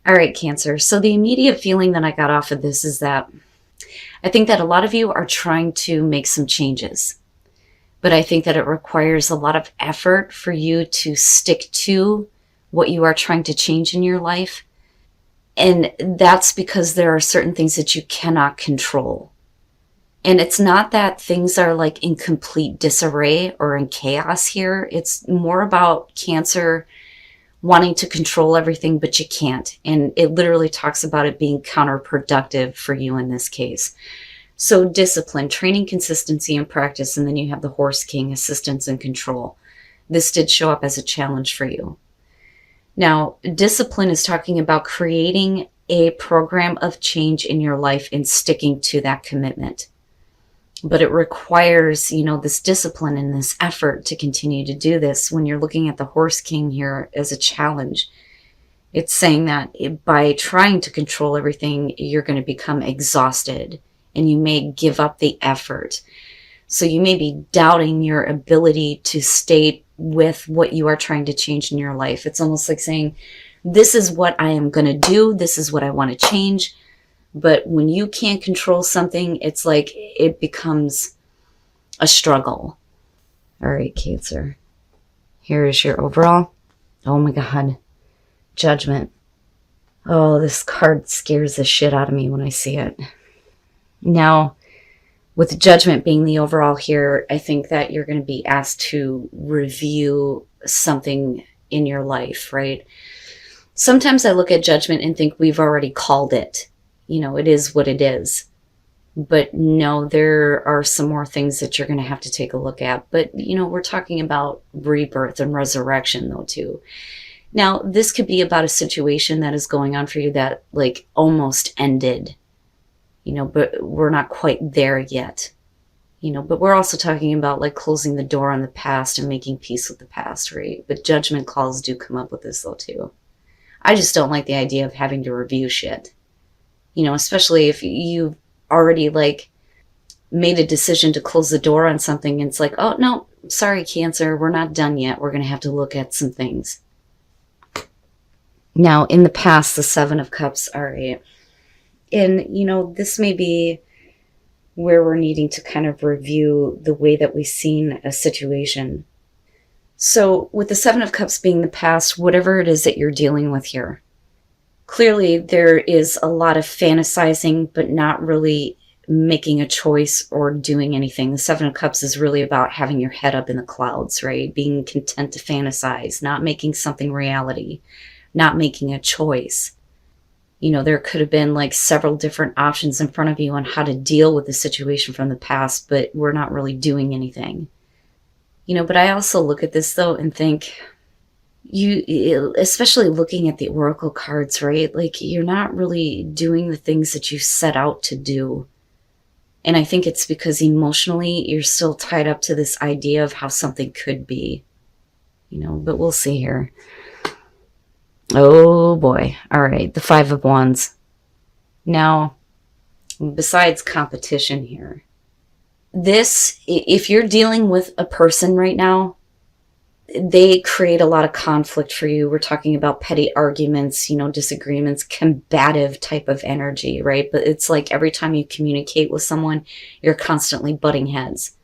All right, Cancer. So the immediate feeling that I got off of this is that I think that a lot of you are trying to make some changes, but I think that it requires a lot of effort for you to stick to what you are trying to change in your life. And that's because there are certain things that you cannot control. And it's not that things are like in complete disarray or in chaos here. It's more about Cancer wanting to control everything, but you can't. And it literally talks about it being counterproductive for you in this case. So discipline, training, consistency, and practice. And then you have the Horse King, assistance and control. This did show up as a challenge for you. Now, discipline is talking about creating a program of change in your life and sticking to that commitment. But it requires, this discipline and this effort to continue to do this. When you're looking at the Horse King here as a challenge, it's saying that by trying to control everything, you're going to become exhausted and you may give up the effort. So you may be doubting your ability to stay with what you are trying to change in your life. It's almost like saying, this is what I am going to do. This is what I want to change. But when you can't control something, it's like it becomes a struggle. All right, Cancer. Here is your overall. Oh my God. Judgment. Oh, this card scares the shit out of me when I see it. Now, with Judgment being the overall here, I think that you're going to be asked to review something in your life, right? Sometimes I look at Judgment and think we've already called it. It is what it is. But no, there are some more things that you're going to have to take a look at. But, we're talking about rebirth and resurrection, though, too. Now, this could be about a situation that is going on for you that, almost ended. But we're not quite there yet. But we're also talking about, closing the door on the past and making peace with the past, right? But judgment calls do come up with this, though, too. I just don't like the idea of having to review shit. Especially if you've already made a decision to close the door on something and it's like, oh no, sorry, Cancer, we're not done yet. We're going to have to look at some things. Now, in the past, the Seven of Cups, all right. And, this may be where we're needing to kind of review the way that we've seen a situation. So with the Seven of Cups being the past, whatever it is that you're dealing with here, clearly there is a lot of fantasizing, but not really making a choice or doing anything. The Seven of Cups is really about having your head up in the clouds, right? Being content to fantasize, not making something reality, not making a choice. There could have been several different options in front of you on how to deal with the situation from the past, but we're not really doing anything. But I also look at this though and think, you, especially looking at the oracle cards, right? You're not really doing the things that you set out to do. And I think it's because emotionally you're still tied up to this idea of how something could be, but we'll see here. Oh boy. All right. The Five of Wands. Now, besides competition here, if you're dealing with a person right now, they create a lot of conflict for you. We're talking about petty arguments, disagreements, combative type of energy, right? But it's like every time you communicate with someone, you're constantly butting heads.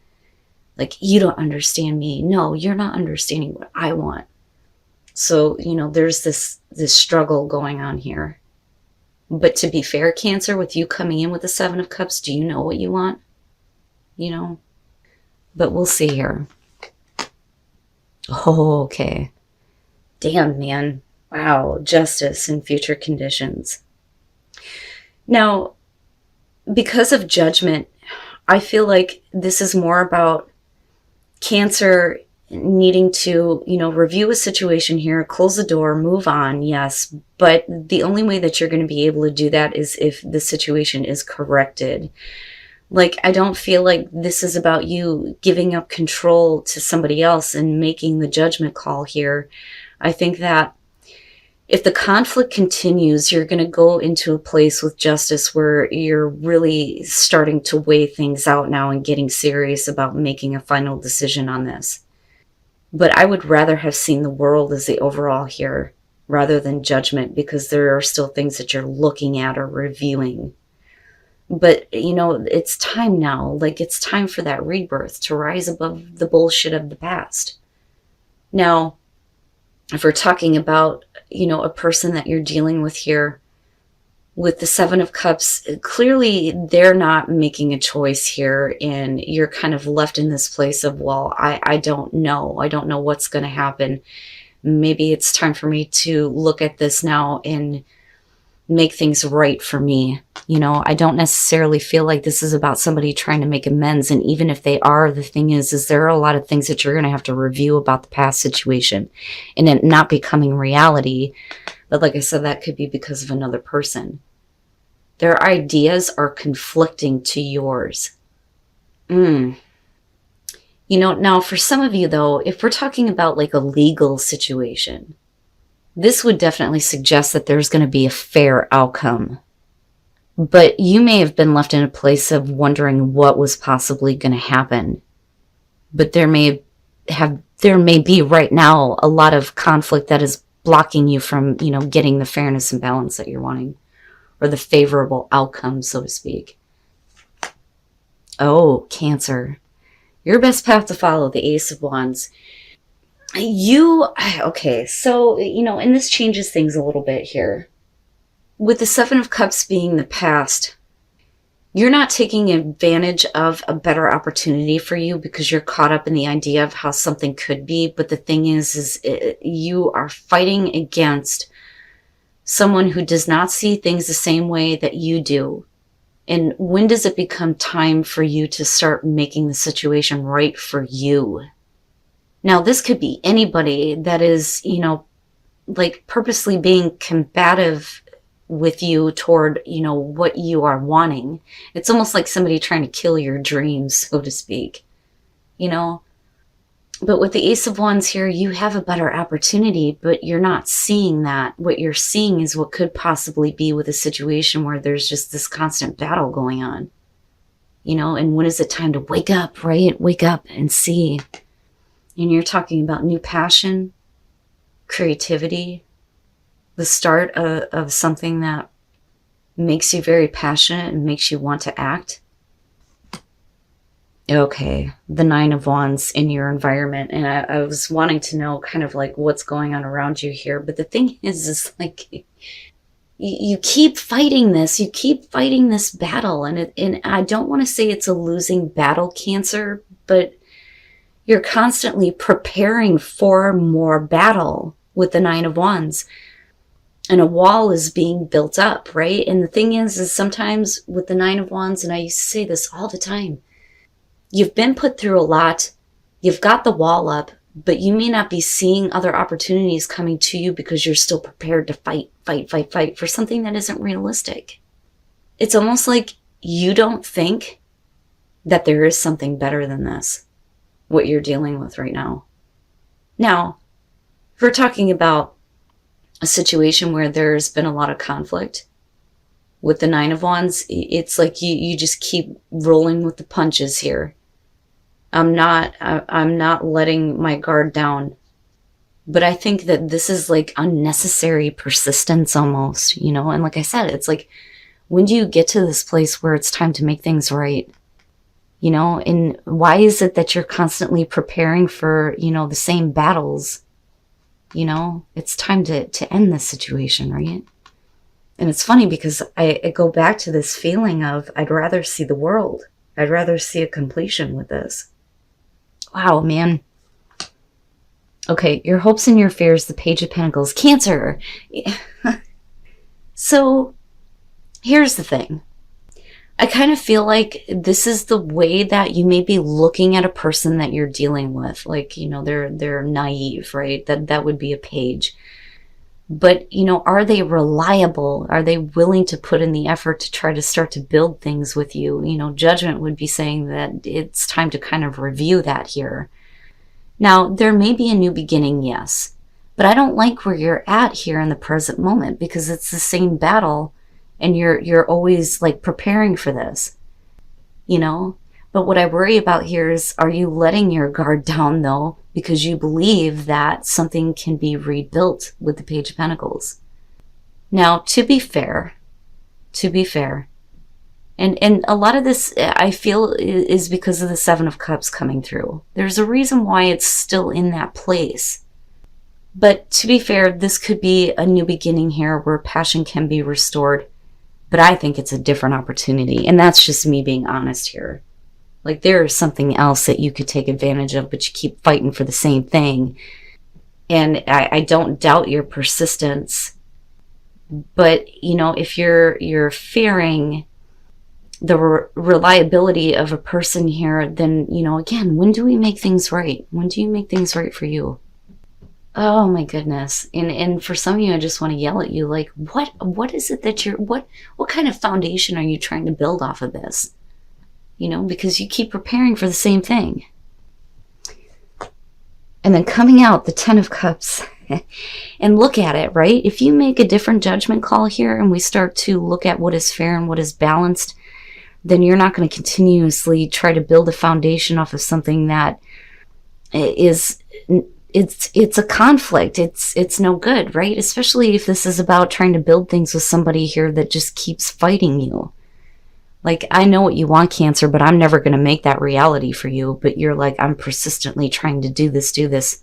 You don't understand me. No, you're not understanding what I want. So, there's this struggle going on here. But to be fair, Cancer, with you coming in with the Seven of Cups, do you know what you want? But we'll see here. Oh, okay. Damn, man. Wow. Justice in future conditions. Now, because of Judgment, I feel like this is more about Cancer needing to, review a situation here, close the door, move on, yes. But the only way that you're going to be able to do that is if the situation is corrected. I don't feel like this is about you giving up control to somebody else and making the judgment call here. I think that if the conflict continues, you're going to go into a place with justice where you're really starting to weigh things out now and getting serious about making a final decision on this. But I would rather have seen the world as the overall here rather than judgment, because there are still things that you're looking at or reviewing. But, it's time now. Like, it's time for that rebirth to rise above the bullshit of the past. Now, if we're talking about, a person that you're dealing with here, with the Seven of Cups, clearly they're not making a choice here, and you're kind of left in this place of, well, I don't know. I don't know what's going to happen. Maybe it's time for me to look at this now and make things right for me. I don't necessarily feel like this is about somebody trying to make amends. And even if they are, the thing is there are a lot of things that you're going to have to review about the past situation and it not becoming reality. But like I said, that could be because of another person. Their ideas are conflicting to yours. Now for some of you though, if we're talking about like a legal situation, this would definitely suggest that there's going to be a fair outcome. But you may have been left in a place of wondering what was possibly going to happen. But there may be right now a lot of conflict that is blocking you from, getting the fairness and balance that you're wanting, or the favorable outcome, so to speak. Oh, Cancer. Your best path to follow, the Ace of Wands. Okay, so, and this changes things a little bit here. With the Seven of Cups being the past, you're not taking advantage of a better opportunity for you because you're caught up in the idea of how something could be. But the thing is you are fighting against someone who does not see things the same way that you do. And when does it become time for you to start making the situation right for you? Now, this could be anybody that is, like purposely being combative with you toward, what you are wanting. It's almost like somebody trying to kill your dreams, so to speak, But with the Ace of Wands here, you have a better opportunity, but you're not seeing that. What you're seeing is what could possibly be with a situation where there's just this constant battle going on, and when is it time to wake up, right? Wake up and see. And you're talking about new passion, creativity, the start of something that makes you very passionate and makes you want to act. Okay, the Nine of Wands in your environment. And I was wanting to know kind of like what's going on around you here. But the thing is like, you keep fighting this. You keep fighting this battle. And I don't want to say it's a losing battle, Cancer, but you're constantly preparing for more battle with the Nine of Wands. And a wall is being built up, right? And the thing is sometimes with the Nine of Wands, and I used to say this all the time, you've been put through a lot, you've got the wall up, but you may not be seeing other opportunities coming to you because you're still prepared to fight for something that isn't realistic. It's almost like you don't think that there is something better than this, what you're dealing with right now. Now, if we're talking about a situation where there's been a lot of conflict with the Nine of Wands, it's like you just keep rolling with the punches here. I'm not letting my guard down. But I think that this is like unnecessary persistence almost, and like I said, it's like, when do you get to this place where it's time to make things right? And why is it that you're constantly preparing for, the same battles? It's time to end this situation, right? And it's funny because I go back to this feeling of I'd rather see the world. I'd rather see a completion with this. Wow, man. Okay, your hopes and your fears, the Page of Pentacles. Cancer. So, here's the thing. I kind of feel like this is the way that you may be looking at a person that you're dealing with. Like, they're naive, right? That would be a Page. But, are they reliable? Are they willing to put in the effort to try to start to build things with you? Judgment would be saying that it's time to kind of review that here. Now, there may be a new beginning, yes. But I don't like where you're at here in the present moment because it's the same battle and you're always like preparing for this. But what I worry about here is, are you letting your guard down though, because you believe that something can be rebuilt with the Page of Pentacles? Now, to be fair, and a lot of this I feel is because of the Seven of Cups coming through. There's a reason why it's still in that place. But to be fair, this could be a new beginning here where passion can be restored. But I think it's a different opportunity. And that's just me being honest here. Like, there is something else that you could take advantage of, but you keep fighting for the same thing. And I don't doubt your persistence. But, you know, if you're fearing the reliability of a person here, then, you know, again, when do we make things right? When do you make things right for you? Oh my goodness. And for some of you, I just want to yell at you, like, what is it that what kind of foundation are you trying to build off of this? You know, because you keep preparing for the same thing. And then coming out, the Ten of Cups. And look at it, right? If you make a different judgment call here and we start to look at what is fair and what is balanced, then you're not going to continuously try to build a foundation off of something that is, it's a conflict. It's no good, right? Especially if this is about trying to build things with somebody here that just keeps fighting you. Like, I know what you want, Cancer, but I'm never going to make that reality for you. But you're like, I'm persistently trying to do this.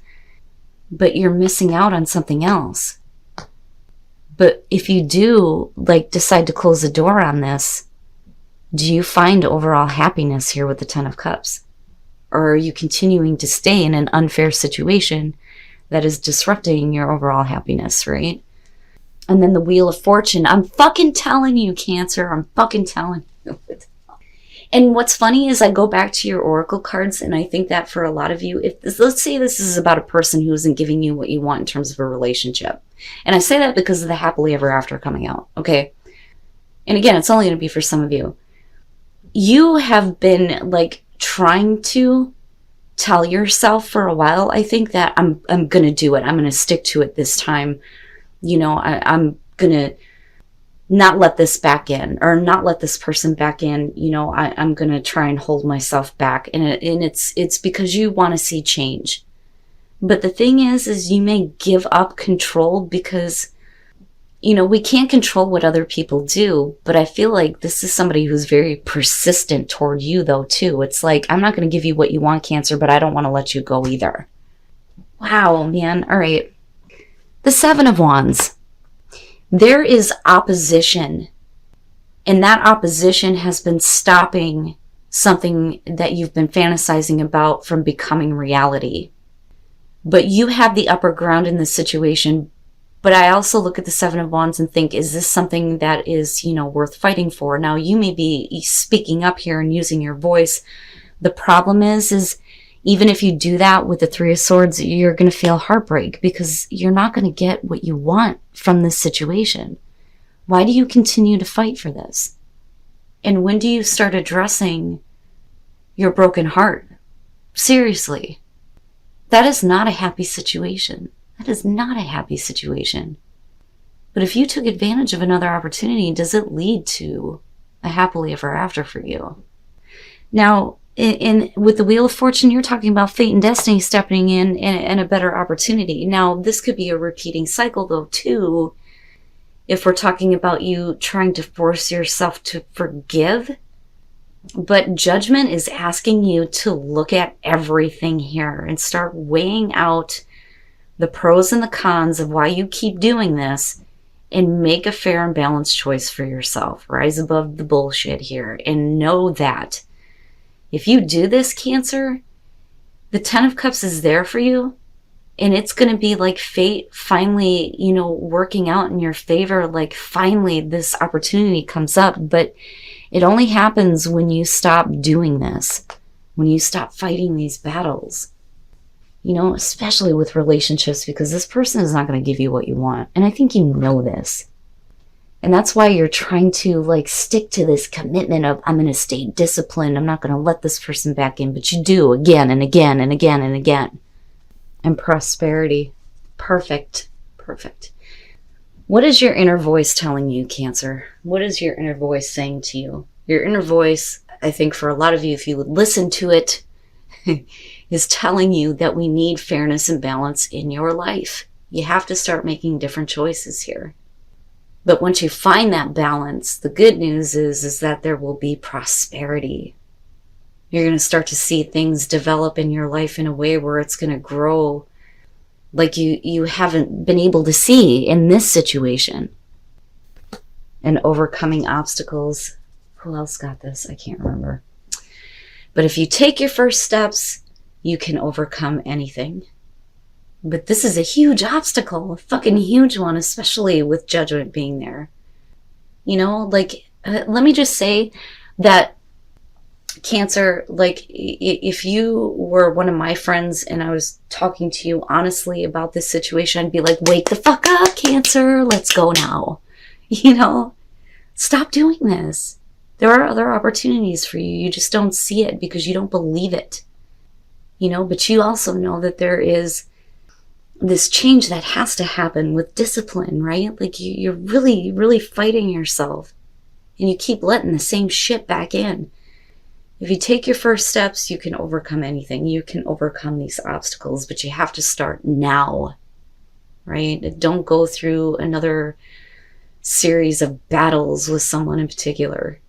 But you're missing out on something else. But if you do, like, decide to close the door on this, do you find overall happiness here with the Ten of Cups? Or are you continuing to stay in an unfair situation that is disrupting your overall happiness, right? And then the Wheel of Fortune. I'm fucking telling you, Cancer. I'm fucking telling you. And what's funny is I go back to your oracle cards, and I think that for a lot of you, if this, let's say this is about a person who isn't giving you what you want in terms of a relationship. And I say that because of the happily ever after coming out, okay? And again, it's only going to be for some of you. You have been like trying to tell yourself for a while, I think, that I'm going to do it. I'm going to stick to it this time. You know, I'm going to not let this back in, or not let this person back in. You know, I'm going to try and hold myself back. And it's because you want to see change. But the thing is you may give up control because, you know, we can't control what other people do. But I feel like this is somebody who's very persistent toward you, though, too. It's like, I'm not going to give you what you want, Cancer, but I don't want to let you go either. Wow, man. All right. The Seven of Wands. There is opposition, and that opposition has been stopping something that you've been fantasizing about from becoming reality. But you have the upper ground in this situation. But I also look at the Seven of Wands and think, is this something that is, you know, worth fighting for? Now, you may be speaking up here and using your voice. The problem is even if you do that with the Three of Swords, you're going to feel heartbreak because you're not going to get what you want from this situation. Why do you continue to fight for this? And when do you start addressing your broken heart? Seriously. That is not a happy situation. That is not a happy situation. But if you took advantage of another opportunity, does it lead to a happily ever after for you? Now, with the Wheel of Fortune, you're talking about fate and destiny stepping in and a better opportunity. Now, this could be a repeating cycle, though, too, if we're talking about you trying to force yourself to forgive. But Judgment is asking you to look at everything here and start weighing out the pros and the cons of why you keep doing this and make a fair and balanced choice for yourself. Rise above the bullshit here and know that if you do this, Cancer, the Ten of Cups is there for you, and it's going to be like fate finally, you know, working out in your favor. Like, finally this opportunity comes up, but it only happens when you stop doing this, when you stop fighting these battles, you know, especially with relationships, because this person is not going to give you what you want. And I think you know this. And that's why you're trying to like stick to this commitment of, I'm going to stay disciplined. I'm not going to let this person back in. But you do again and again and again and again. And prosperity. Perfect. Perfect. What is your inner voice telling you, Cancer? What is your inner voice saying to you? Your inner voice I think for a lot of you, if you would listen to it, is telling you that we need fairness and balance in your life. You have to start making different choices here. But once you find that balance, the good news is that there will be prosperity. You're going to start to see things develop in your life in a way where it's going to grow like you haven't been able to see in this situation. And overcoming obstacles. Who else got this? I can't remember. But if you take your first steps, you can overcome anything. But this is a huge obstacle, a fucking huge one, especially with judgment being there. You know, like, let me just say that Cancer, like, if you were one of my friends and I was talking to you honestly about this situation, I'd be like, wake the fuck up, Cancer, let's go now. You know, stop doing this. There are other opportunities for you. You just don't see it because you don't believe it. You know, but you also know that there is this change that has to happen with discipline, right? Like you're really, really fighting yourself and you keep letting the same shit back in. If you take your first steps, you can overcome anything. You can overcome these obstacles, but you have to start now, right? Don't go through another series of battles with someone in particular.